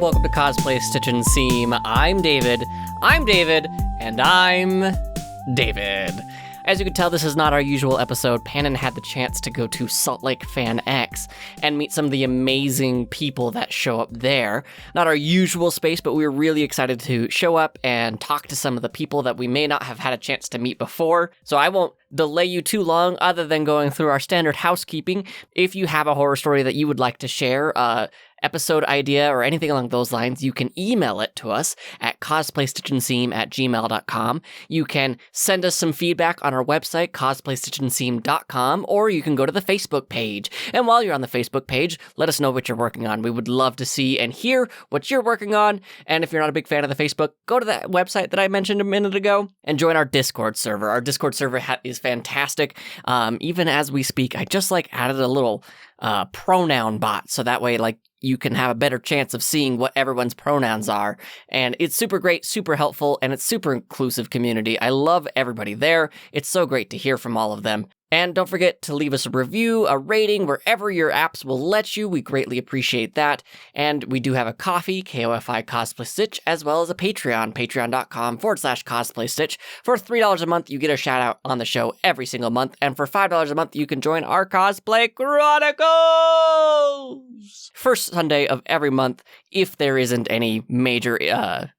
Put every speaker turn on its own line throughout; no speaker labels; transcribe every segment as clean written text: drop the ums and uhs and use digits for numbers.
welcome to Cosplay Stitch and Seam. I'm David, and I'm David. As you can tell, this is not our usual episode. Pannon had the chance to go to Salt Lake FanX and meet some of the amazing people that show up there. Not our usual space, but we were really excited to show up and talk to some of the people that we may not have had a chance to meet before. So I won't delay you too long other than going through our standard housekeeping. If you have a horror story that you would like to share, episode idea, or anything along those lines, you can email it to us at cosplaystitchandseam@gmail.com. You can send us some feedback on our website, cosplaystitchandseam.com, or you can go to the Facebook page. And while you're on the Facebook page, let us know what you're working on. We would love to see and hear what you're working on. And if you're not a big fan of the Facebook, go to that website that I mentioned a minute ago and join our Discord server. Our Discord server is fantastic. Even as we speak, I just added a little pronoun bot, so that way you can have a better chance of seeing what everyone's pronouns are. And it's super great, super helpful, and it's super inclusive community. I love everybody there. It's so great to hear from all of them. And don't forget to leave us a review, a rating, wherever your apps will let you. We greatly appreciate that. And we do have a Ko-fi, K-O-F-I Cosplay Stitch, as well as a Patreon, patreon.com/Cosplay Stitch. For $3 a month, you get a shout out on the show every single month. And for $5 a month, you can join our Cosplay Chronicles! First Sunday of every month, if there isn't any major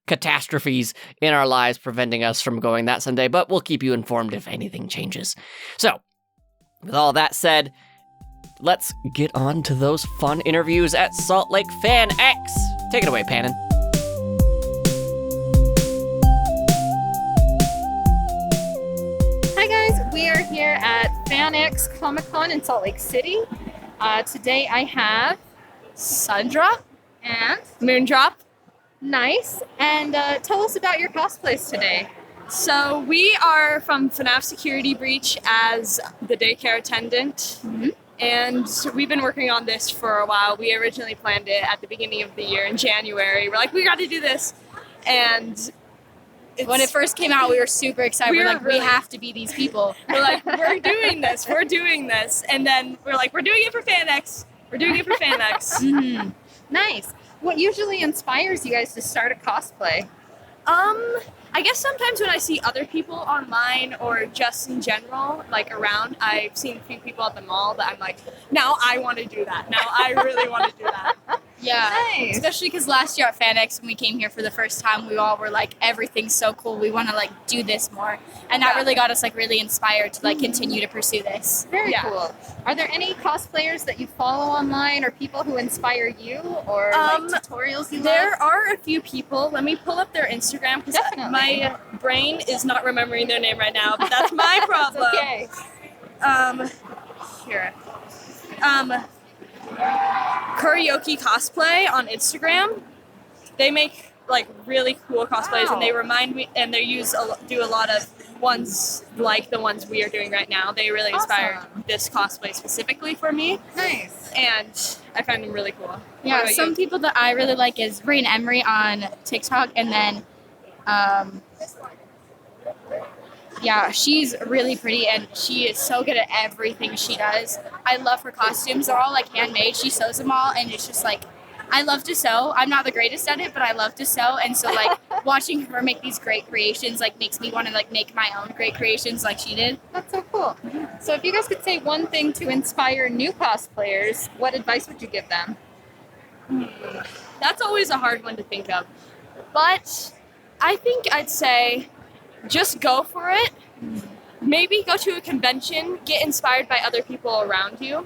catastrophes in our lives preventing us from going that Sunday, but we'll keep you informed if anything changes. So, with all that said, let's get on to those fun interviews at Salt Lake FanX. Take it away, Pannon.
Hi guys, we are here at FanX Comic-Con in Salt Lake City. Today I have Sandra and
Moondrop.
Nice. And tell us about your cosplays today.
So we are from FNAF Security Breach as the daycare attendant.
Mm-hmm.
And we've been working on this for a while. We originally planned it at the beginning of the year in January. We're like, we got to do this. And
when it first came out, we were super excited. We have to be these people.
We're like, we're doing this. And then we're like, we're doing it for FanX.
Mm-hmm. Nice. What usually inspires you guys to start a cosplay?
I guess sometimes when I see other people online or just in general, around, I've seen a few people at the mall that I'm like, now I want to do that. Now I really want to do that.
Yeah,
nice.
Especially because last year at FanX, when we came here for the first time, we all were like, everything's so cool. We want to do this more. And that really got us really inspired to continue to pursue this.
Very cool. Are there any cosplayers that you follow online or people who inspire you or tutorials you
There
love?
are a few people. Let me pull up their Instagram because my brain is not remembering their name right now, but that's my problem.
Okay.
Here. Karaoke Cosplay on Instagram. They make really cool cosplays, and they remind me, and they do a lot of ones like the ones we are doing right now. They really inspired this cosplay specifically for me.
Nice.
And I find them really cool.
Yeah, some people that I really like is Rain Emery on TikTok, and then she's really pretty and she is so good at everything she does. I love her costumes. They're all handmade. She sews them all, and it's just I love to sew. I'm not the greatest at it, but I love to sew, and so watching her make these great creations makes me want to make my own great creations like she did.
That's so cool. So if you guys could say one thing to inspire new cosplayers, what advice would you give them?
That's always a hard one to think of. But I think I'd say just go for it. Maybe go to a convention, get inspired by other people around you,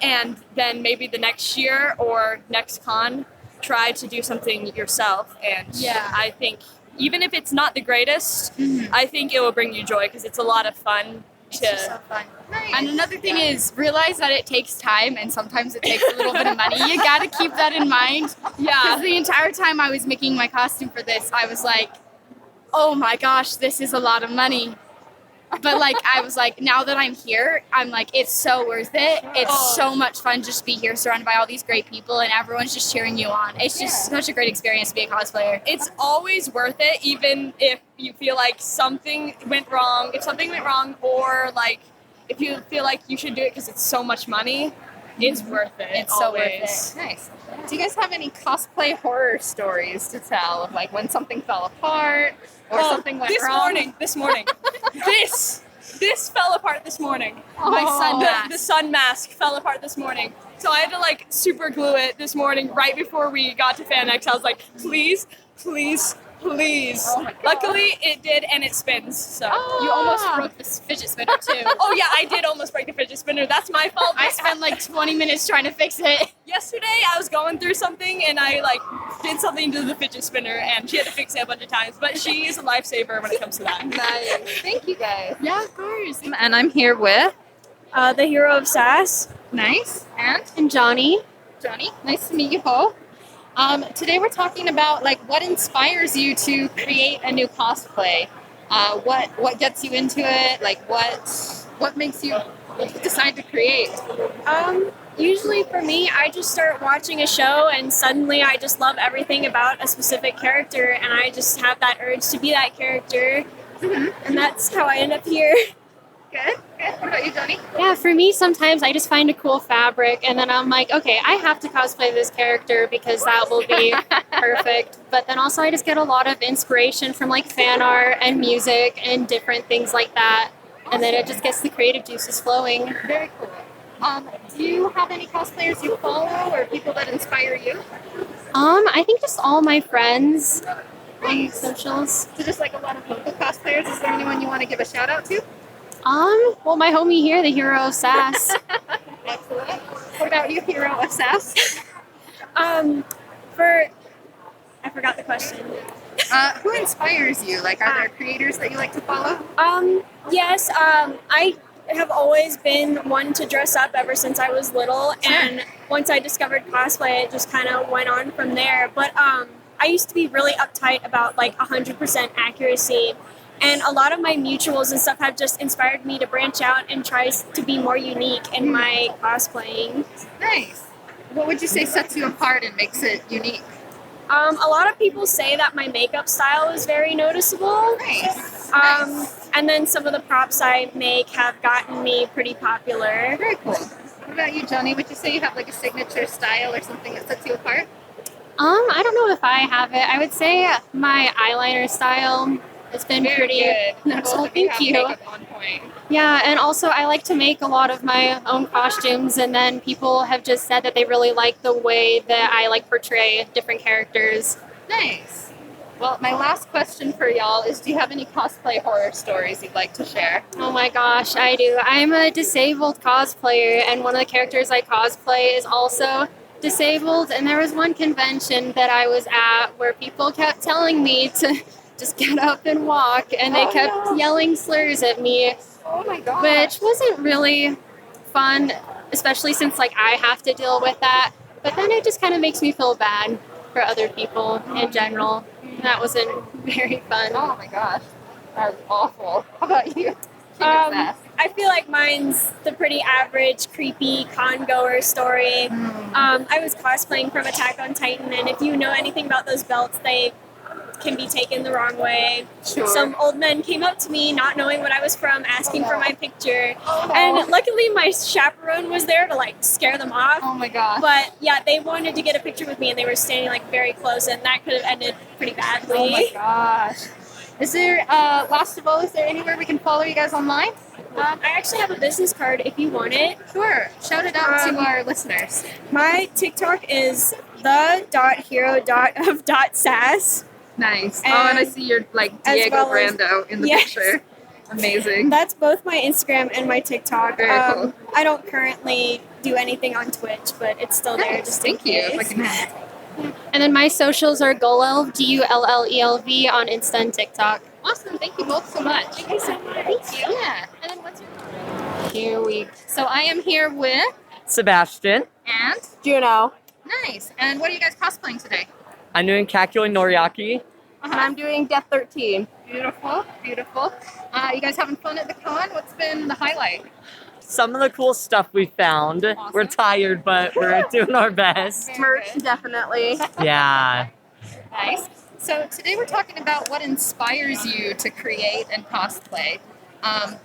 and then maybe the next year or next con, try to do something yourself. And I think even if it's not the greatest, I think it will bring you joy because it's a lot of fun.
It's just so fun. Nice. And another thing is realize that it takes time and sometimes it takes a little bit of money. You got to keep that in mind.
Yeah.
Because the entire time I was making my costume for this, I was like, oh my gosh, this is a lot of money. But I was now that I'm here, I'm it's so worth it. It's so much fun just to be here surrounded by all these great people and everyone's just cheering you on. It's just such a great experience to be a cosplayer.
It's always worth it, even if you feel like something went wrong. If something went wrong, or if you feel like you should do it because it's so much money, It's worth it.
It's so worth
always.
it. Nice. Do you guys have any cosplay horror stories to tell of like when something fell apart or something went wrong?
This morning. This fell apart this morning.
My sun mask.
The sun mask fell apart this morning. So I had to like super glue it this morning right before we got to FanX. I was like, please, please, please.
Oh my God.
Luckily it did, and it spins. So.
You almost broke this fidget spinner too.
Oh yeah, I did almost break the fidget spinner. That's my fault.
I spent like 20 minutes trying to fix it.
Yesterday I was going through something and I like did something to the fidget spinner and she had to fix it a bunch of times. But she is a lifesaver when it comes to that.
Nice. Thank you guys.
Yeah, of course.
And I'm here with
The hero of Sass.
Nice and
And Johnny.
Johnny. Nice to meet you, Ho. Today we're talking about like what inspires you to create a new cosplay. What gets you into it? Like what makes you decide to create?
Usually for me, I just start watching a show and suddenly I just love everything about a specific character and I just have that urge to be that character. And that's how I end up here.
Good. Good. What about you, Johnny?
Yeah, for me, sometimes I just find a cool fabric and then I'm like, okay, I have to cosplay this character because that will be perfect. But then also I just get a lot of inspiration from like fan art and music and different things like that. And then it just gets the creative juices flowing.
Very cool. Do you have any cosplayers you follow or people that inspire you?
I think just all my friends on socials.
So just like a lot of local cosplayers, is there anyone you want to give a shout out to?
Well, my homie here, the hero of Sass.
Excellent. What about you, hero of Sass?
I forgot the question.
Who inspires you? Like, are there creators that you like to follow?
Yes, I have always been one to dress up ever since I was little, and once I discovered cosplay, it just kind of went on from there. But I used to be really uptight about like 100% accuracy, and a lot of my mutuals and stuff have just inspired me to branch out and try to be more unique in my cosplaying.
Nice. What would you say sets you apart and makes it unique?
A lot of people say that my makeup style is very noticeable.
Nice.
And then some of the props I make have gotten me pretty popular.
Very cool. What about you, Johnny? Would you say you have like a signature style or something that sets you apart?
I don't know if I have it. I would say my eyeliner style has been pretty
good.
noticeable.
Both of you
Thank
have
you.
makeup on point.
Yeah, and also I like to make a lot of my own costumes, and then people have just said that they really like the way that I like portray different characters.
Nice. Well, my last question for y'all is, do you have any cosplay horror stories you'd like to share?
Oh my gosh, I do. I'm a disabled cosplayer, and one of the characters I cosplay is also disabled, and there was one convention that I was at where people kept telling me to just get up and walk, and they kept yelling slurs at me.
Oh my god.
Which wasn't really fun, especially since like I have to deal with that. But then it just kind of makes me feel bad for other people in general. That wasn't very fun.
Oh my gosh. That was awful. How about you?
I feel like mine's the pretty average, creepy con-goer story. I was cosplaying from Attack on Titan, and if you know anything about those belts, they can be taken the wrong way.
Sure.
Some old men came up to me, not knowing what I was from, asking for my picture. And luckily my chaperone was there to like scare them off.
Oh my gosh.
But yeah, they wanted to get a picture with me and they were standing like very close, and that could have ended pretty badly.
Oh my gosh. Is there, last of all, is there anywhere we can follow you guys online?
I actually have a business card if you want it.
Sure. Shout it out to our listeners.
My TikTok is the.hero.of.sass.
Nice.
And
and I see your like
as
Diego
well as-
Brando in the
Yes.
picture. Amazing.
That's both my Instagram and my TikTok.
Very cool.
I don't currently do anything on Twitch, but it's still there
Nice.
just
Thank
in
you.
case.
If I can-
And then my socials are Gullelv, Gullelv on Insta and TikTok.
Awesome. Thank you both so much.
Thank you so much.
Thank you. Yeah. And then what's your So I am here with
Sebastian.
and
Juno.
nice. And what are you guys cosplaying today?
I'm doing Kakyo and Noriaki.
And I'm doing Death 13.
Beautiful, beautiful. You guys having fun at the con? What's been the highlight?
Some of the cool stuff we found.
Awesome.
We're tired, but we're doing our best.
Merch, definitely.
Yeah.
Nice. So today we're talking about what inspires you to create and cosplay.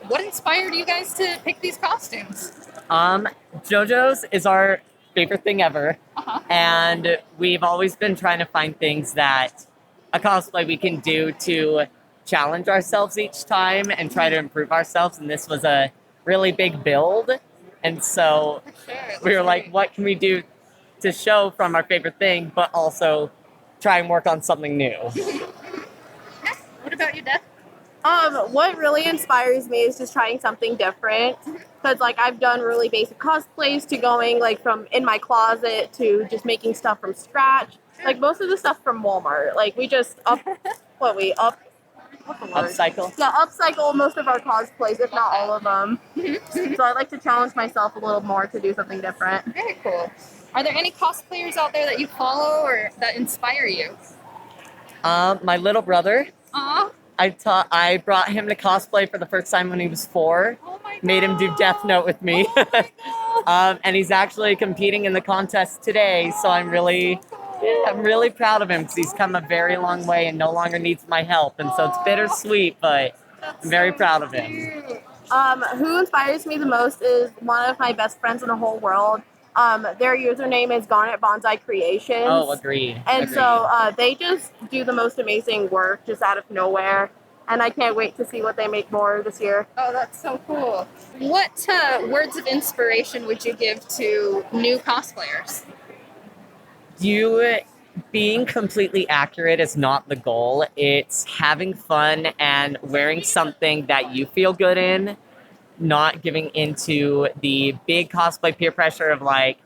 What inspired you guys to pick these costumes?
JoJo's is our favorite thing ever.
Uh-huh.
And we've always been trying to find things that a cosplay we can do to challenge ourselves each time and try to improve ourselves. And this was a really big build. And so
For sure.
we were like, what can we do to show from our favorite thing, but also try and work on something new?
What about you, Death?
What really inspires me is just trying something different. Because, like, I've done really basic cosplays to going, like, from in my closet to just making stuff from scratch. Like, most of the stuff from Walmart. Like, we just what's the word?
Upcycle.
Yeah, upcycle most of our cosplays, if not all of them. So I like to challenge myself a little more to do something different.
Very cool. Are there any cosplayers out there that you follow or that inspire you?
My little brother,
Aw.
I brought him to cosplay for the first time when he was 4.
Oh my god.
Made him do Death Note with me.
Oh my god.
And he's actually competing in the contest today, so I'm really proud of him because he's come a very long way and no longer needs my help. And so it's bittersweet, but I'm very proud of him.
Cute.
Who inspires me the most is one of my best friends in the whole world. Their username is Garnet Bonsai Creations.
Oh, agreed.
And
Agreed.
so they just do the most amazing work just out of nowhere. And I can't wait to see what they make more this year.
Oh, that's so cool. What words of inspiration would you give to new cosplayers?
You being completely accurate is not the goal. It's having fun and wearing something that you feel good in, not giving into the big cosplay peer pressure of like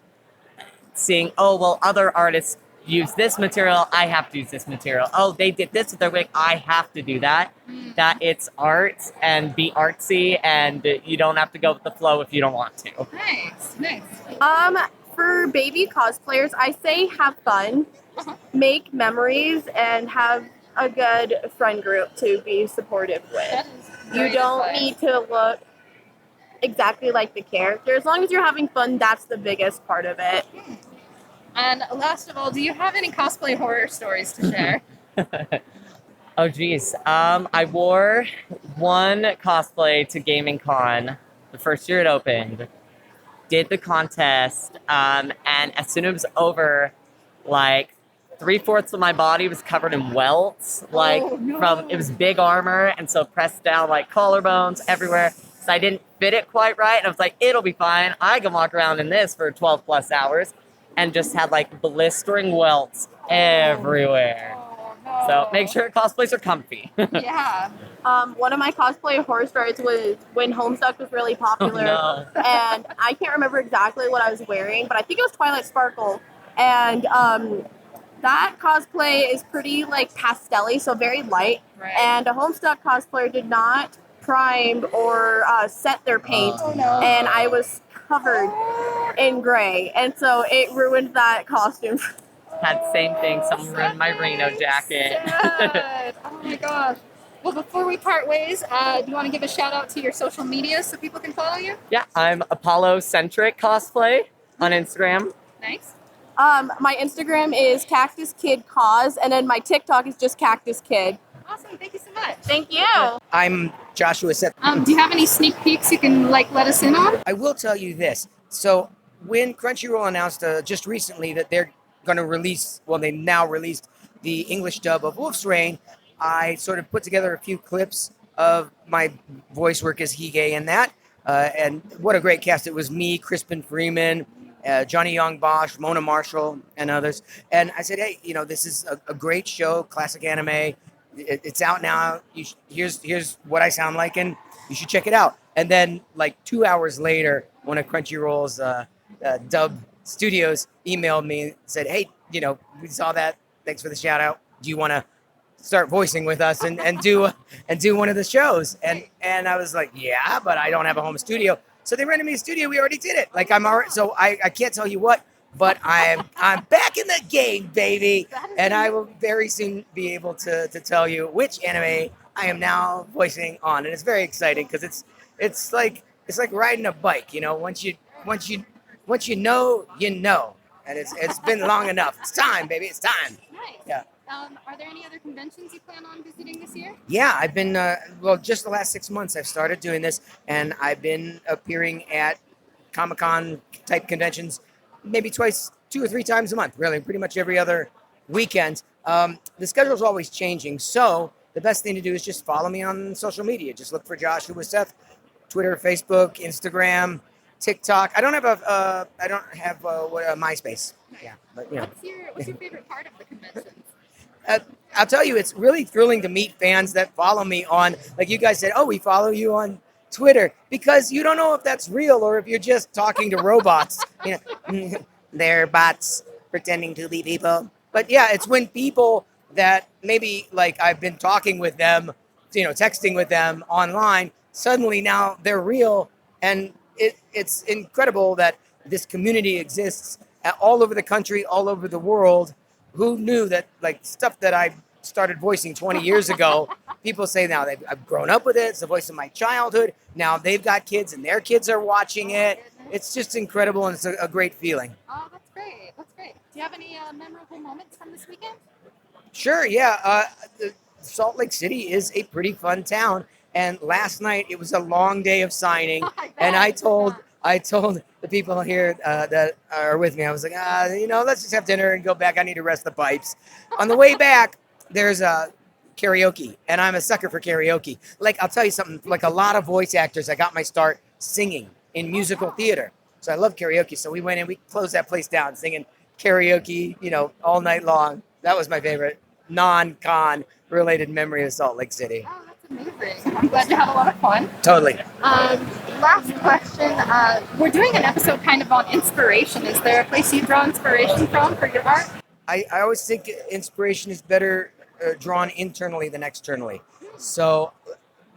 seeing, oh, well, other artists use this material, I have to use this material. Oh, they did this with their wig, I have to do that. That it's art and be artsy, and you don't have to go with the flow if you don't want to.
Nice, nice.
For baby cosplayers, I say have fun, make memories, and have a good friend group to be supportive
That
with.
is
You
great
don't
advice.
need to look exactly like the character. As long as you're having fun, that's the biggest part of it.
And last of all, do you have any cosplay horror stories to share?
Oh geez. I wore one cosplay to Gaming Con the first year it opened. Did the contest, and as soon as it was over, like 3/4 of my body was covered in welts. Like
Oh, no.
from it was big armor, and so pressed down like collarbones everywhere. So I didn't fit it quite right. And I was like, it'll be fine. I can walk around in this for 12 plus hours, and just had like blistering welts everywhere.
Oh, no.
So make sure cosplays are comfy.
Yeah.
One of my cosplay horror stories was when Homestuck was really popular.
Oh, no.
And I can't remember exactly what I was wearing, but I think it was Twilight Sparkle. And that cosplay is pretty like pastel-y, so very light.
Right.
And a Homestuck cosplayer did not prime or set their paint,
Oh, no.
and I was covered in gray, and so it ruined that costume.
Had the same thing. Someone ruined my Reno jacket.
Sad. Oh my gosh. Well, before we part ways, do you want to give a shout out to your social media so people can follow you?
Yeah, I'm Apollo Centric Cosplay on Instagram.
Nice.
My Instagram is Cactus Kid Cause, and then my TikTok is just Cactus Kid.
Awesome. Thank you so much.
Thank you.
I'm Joshua Seth.
Do you have any sneak peeks you can let us in on?
I will tell you this. So when Crunchyroll announced just recently that they're going to release, well, they now released the English dub of Wolf's Rain, I sort of put together a few clips of my voice work as Hige in that. And what a great cast. It was me, Crispin Freeman, Johnny Young Bosch, Mona Marshall, and others. And I said, hey, this is a great show, classic anime. It's out now. Here's what I sound like, and you should check it out. And then, like 2 hours later, one of Crunchyroll's dub studios emailed me and said, "Hey, we saw that. Thanks for the shout out. Do you want to start voicing with us and do one of the shows?" And I was like, "Yeah, but I don't have a home studio." So they rented me a studio. We already did it. Like I'm already. So I can't tell you what. But I'm back in the game, baby, and I will very soon be able to tell you which anime I am now voicing on, and it's very exciting because it's like riding a bike, Once you know, and it's been long enough. It's time, baby. It's time.
Nice.
Yeah.
Are there any other conventions you plan on visiting this year?
Yeah, I've been just the last 6 months I've started doing this, and I've been appearing at Comic-Con type conventions, maybe 2 or 3 times a month, really, pretty much every other weekend. The schedule is always changing, so the best thing to do is just follow me on social media. Just look for Joshua Seth, Twitter, Facebook, Instagram, TikTok. I don't have a MySpace. Yeah, but you know.
What's your favorite part of the conventions?
I'll tell you, it's really thrilling to meet fans that follow me on, like you guys said, oh, we follow you on Twitter, because you don't know if that's real or if you're just talking to robots. You know, they're bots pretending to be people. But yeah, it's when people that maybe like I've been talking with them, you know, texting with them online, suddenly now they're real. And it's incredible that this community exists all over the country, all over the world. Who knew that, like, stuff that I started voicing 20 years ago, people say now I've grown up with it. It's the voice of my childhood. Now they've got kids and their kids are watching it. It's just incredible, and it's a great feeling.
Oh, that's great. That's great. Do you have any memorable moments from this weekend?
Sure, yeah. Salt Lake City is a pretty fun town. And last night it was a long day of signing. And I told the people here that are with me, I was like, let's just have dinner and go back. I need to rest the pipes. On the way back, there's a karaoke, and I'm a sucker for karaoke. Like, I'll tell you something, like a lot of voice actors, I got my start singing in musical theater. So I love karaoke. So we went in, we closed that place down singing karaoke, all night long. That was my favorite non-con related memory of Salt Lake City.
Oh, that's amazing. I'm glad you had a lot of fun.
Totally.
Last question. We're doing an episode kind of on inspiration. Is there a place you draw inspiration from for your art?
I always think inspiration is better drawn internally than externally. So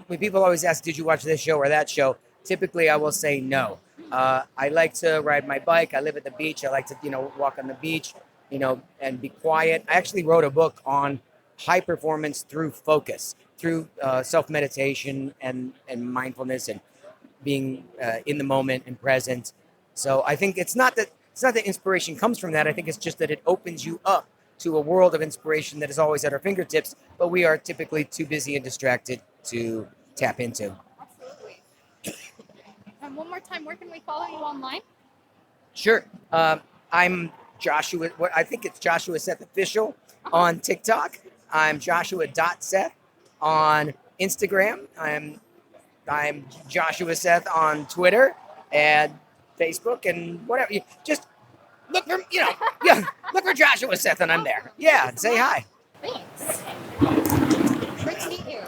when people always ask, did you watch this show or that show? Typically, I will say no. I like to ride my bike. I live at the beach. I like to, walk on the beach, and be quiet. I actually wrote a book on high performance through focus, through self-meditation and mindfulness and being in the moment and present. So I think it's not that inspiration comes from that. I think it's just that it opens you up to a world of inspiration that is always at our fingertips, but we are typically too busy and distracted to tap into.
Absolutely. And one more time, where can we follow you online?
Sure. I'm Joshua. I think it's Joshua Seth Official on TikTok. I'm Joshua.Seth on Instagram. I'm Joshua Seth on Twitter and Facebook and whatever. You just look for, look for Joshua Seth and I'm there. Yeah, and say hi.
Thanks. Great to meet you.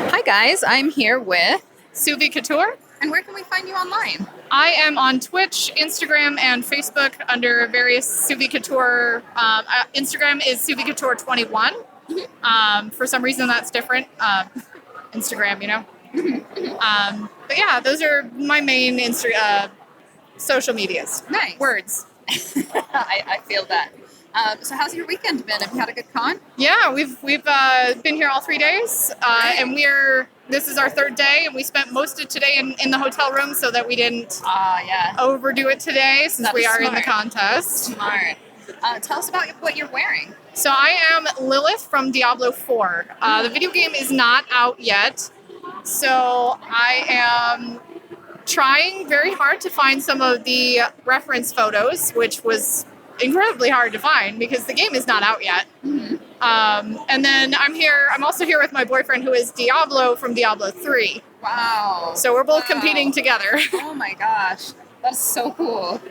Hi guys, I'm here with
Suvi Couture. And where can we find you online?
I am on Twitch, Instagram, and Facebook under various Suvi Couture. Instagram is Suvi Couture 21. For some reason that's different. Instagram, but yeah, those are my main social medias.
Nice.
Words.
I feel that. So how's your weekend been? Have you had a good con?
Yeah, we've been here all 3 days, and this is our third day, and we spent most of today in the hotel room so that we didn't overdo it today since we are in the contest.
Smart. Tell us about what you're wearing.
So I am Lilith from Diablo 4. The video game is not out yet, so I am trying very hard to find some of the reference photos, which was incredibly hard to find because the game is not out yet.
Mm-hmm.
And then I'm also here with my boyfriend who is Diablo from Diablo 3.
Wow.
So we're both competing together.
Oh my gosh. That's so cool.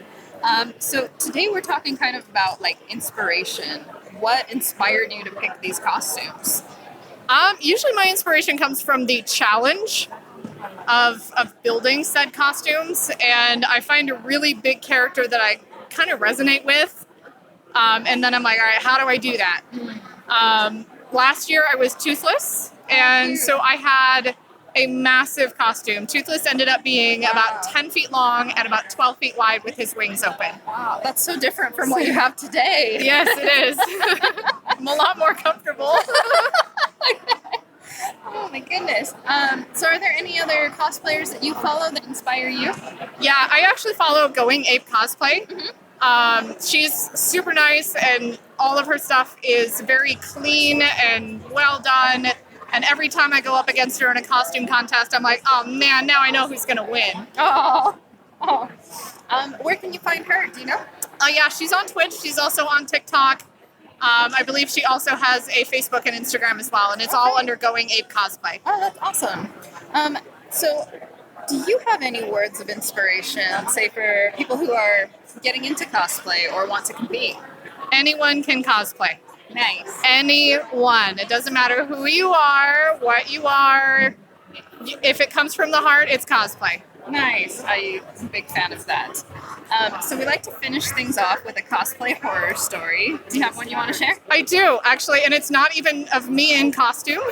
So today we're talking kind of about like inspiration. What inspired you to pick these costumes?
Usually my inspiration comes from the challenge of building said costumes, and I find a really big character that I kind of resonate with, and then I'm like, all right, how do I do that? Last year I was toothless, and so I had a massive costume. Toothless ended up being about 10 feet long and about 12 feet wide with his wings open.
Wow, that's so different from what you have today.
Yes, it is. I'm a lot more comfortable.
Oh my goodness. So are there any other cosplayers that you follow that inspire you?
Yeah, I actually follow Going Ape Cosplay.
Mm-hmm.
She's super nice, and all of her stuff is very clean and well done. And every time I go up against her in a costume contest, I'm like, oh man, now I know who's going to win.
Oh, Oh. Where can you find her? Do you know?
Yeah, she's on Twitch. She's also on TikTok. I believe she also has a Facebook and Instagram as well, and it's all under Going Ape Cosplay.
Oh, that's awesome. So, do you have any words of inspiration, say for people who are getting into cosplay or want to compete?
Anyone can cosplay.
Nice.
Anyone. It doesn't matter who you are, what you are. If it comes from the heart, it's cosplay.
Nice. I'm a big fan of that. So we like to finish things off with a cosplay horror story. Do you have one you want to share?
I do, actually, and it's not even of me in costume,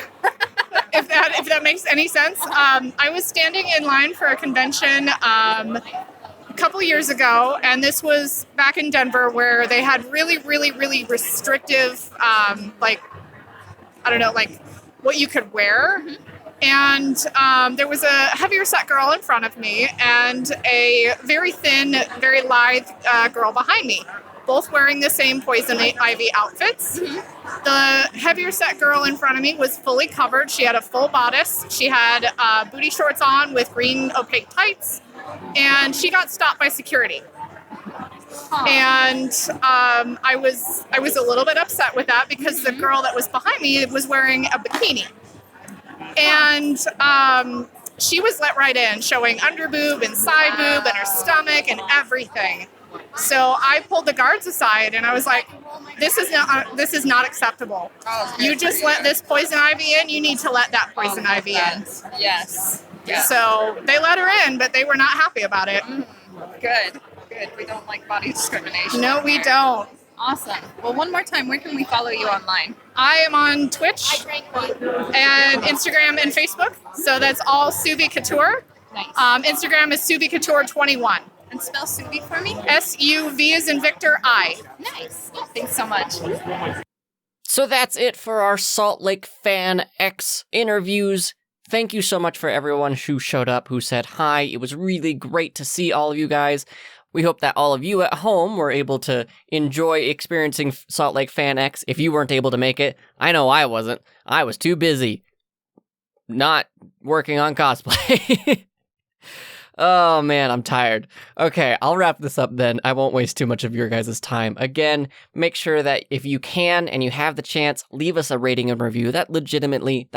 if that makes any sense. I was standing in line for a convention a couple years ago, and this was back in Denver, where they had really, really, really restrictive, like what you could wear.
Mm-hmm.
And there was a heavier set girl in front of me and a very thin, very lithe girl behind me, both wearing the same Poison Ivy outfits.
Mm-hmm.
The heavier set girl in front of me was fully covered. She had a full bodice. She had booty shorts on with green opaque tights, and she got stopped by security. And I was a little bit upset with that because the girl that was behind me was wearing a bikini. And she was let right in, showing underboob and side boob and her stomach and everything. So I pulled the guards aside and I was like, this is not acceptable. You just let this Poison Ivy in, you need to let that Poison Ivy in.
Yes. Yeah.
So they let her in, but they were not happy about it.
Good. We don't like body discrimination.
No, we don't.
Awesome. Well, one more time, where can we follow you online?
I am on Twitch and Instagram and Facebook. So that's all Subi Couture.
Nice.
Instagram is Subi Couture 21.
And spell Subi for me?
SUV as in Victor I.
Nice. Thanks so much.
So that's it for our Salt Lake FanX interviews. Thank you so much for everyone who showed up, who said hi. It was really great to see all of you guys. We hope that all of you at home were able to enjoy experiencing Salt Lake FanX. If you weren't able to make it, I know I wasn't. I was too busy not working on cosplay. Oh man, I'm tired. Okay, I'll wrap this up then. I won't waste too much of your guys' time. Again, make sure that if you can and you have the chance, leave us a rating and review. That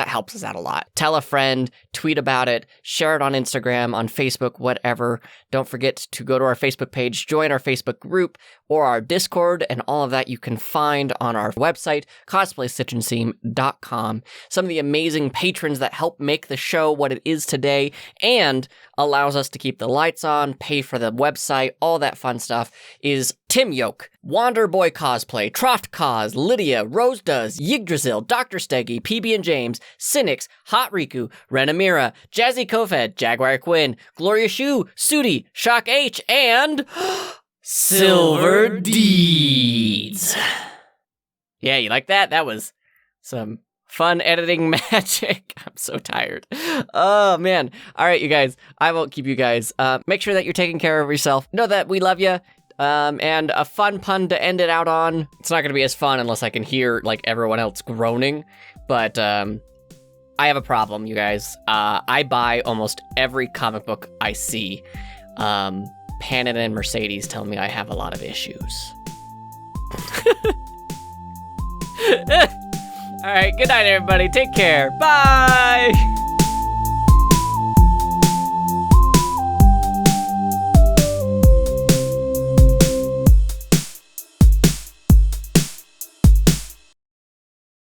helps us out a lot. Tell a friend, tweet about it, share it on Instagram, on Facebook, whatever. Don't forget to go to our Facebook page, join our Facebook group, or our Discord, and all of that you can find on our website, cosplaystitchandseam.com. Some of the amazing patrons that help make the show what it is today, and allows us to keep the lights on, pay for the website, all that fun stuff, is Tim Yoke, Wanderboy Cosplay, Troft Cos, Lydia, Rose Does, Yggdrasil, Dr. Steggy, PB and James, Cynics, Hot Riku, Renamira, Jazzy Kofed, Jaguar Quinn, Gloria Shu, Sudi, Shock H, and Silver Deeds. Yeah, you like that? That was some fun editing magic. I'm so tired. Oh, man. All right, you guys. I won't keep you guys. Make sure that you're taking care of yourself. Know that we love you. And a fun pun to end it out on. It's not going to be as fun unless I can hear, like, everyone else groaning. But I have a problem, you guys. I buy almost every comic book I see. Pannon and Mercedes tell me I have a lot of issues. All right, good night, everybody. Take care. Bye.